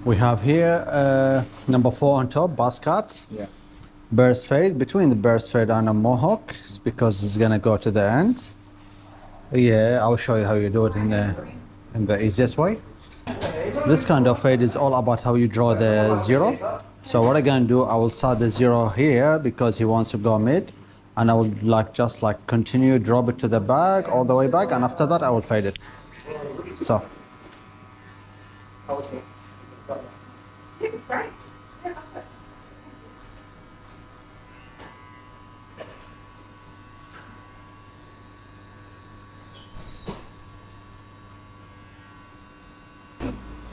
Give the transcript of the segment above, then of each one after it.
We have here number 4 on top, buzz cut. Yeah. Burst fade. Between the burst fade and a mohawk, because it's gonna go to the end. Yeah, I'll show you how you do it in the easiest way. This kind of fade is all about how you draw the zero. So what I'm gonna do, I will start the zero here because he wants to go mid, and I will just continue, drop it to the back, all the way back, and after that I will fade it. So.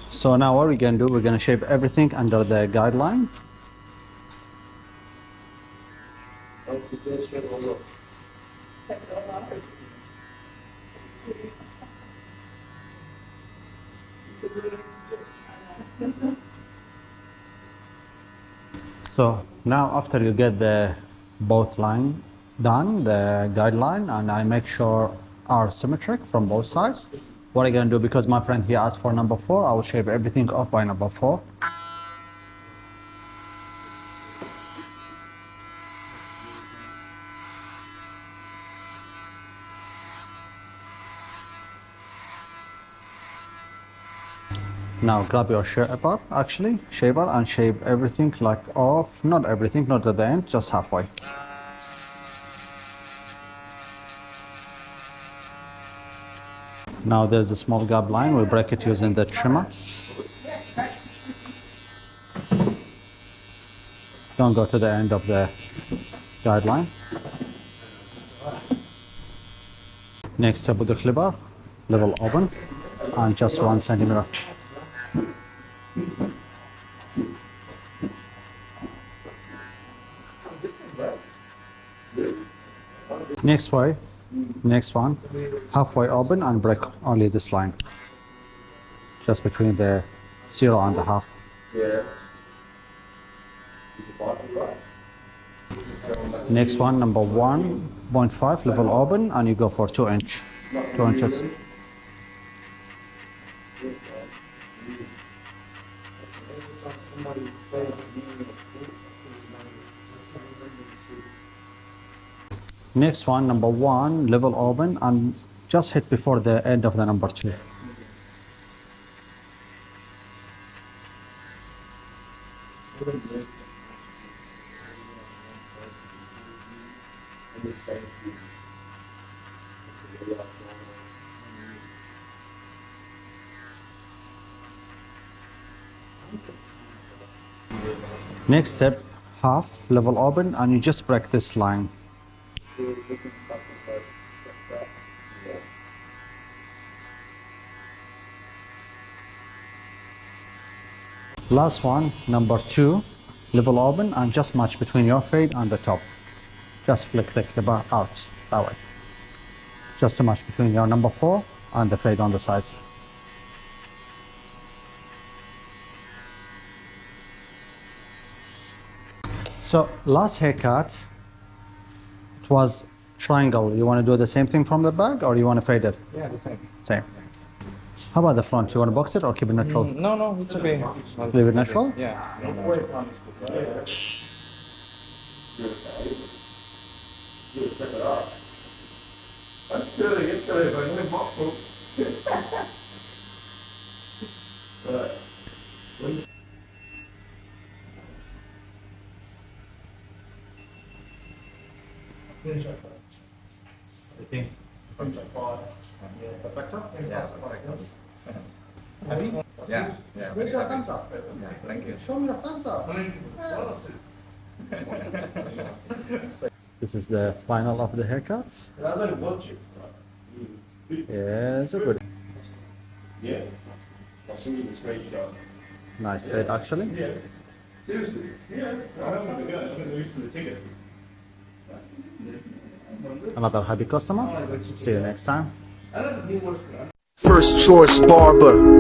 So now what we're going to do, we're going to shape everything under the guideline. So now after you get the both line done, the guideline, and I make sure are symmetric from both sides. What I'm gonna do, because my friend here asked for number 4, I will shape everything off by number 4. Now grab your shaper, shaper, and shape everything off, not everything, not at the end, just halfway. Now there's a small gap line, we break it using the trimmer. Don't go to the end of the guideline. Next step with the clipper, level open, and just 1 centimeter. Next one, halfway open and break only this line, just between the 0 and the half. Next one, number 1.5, level open, and you go for 2 inches. Next one, number 1, level open, and just hit before the end of the number 2. Next step, half, level open, and you just break this line. Last one, number 2, level open, and just match between your fade and the top. Just flick the clipper out that way. Just to match between your number 4 and the fade on the sides. So last haircut, it was triangle. You want to do the same thing from the back, or you want to fade it? Yeah, the same. Same. How about the front? You want to box it or keep it natural? No, it's okay. Leave it natural? Yeah. Yeah. Where's your thumbs up? Yeah, thank you. Show me your thumbs up. Yes. This is the final of the haircut. Yeah, it's a good. Yeah, I'll send you the screenshot. Nice fade, actually. Yeah. Seriously? Yeah. I don't want to go. I'm going to use for the ticket. Another happy customer. See you next time. First choice barber.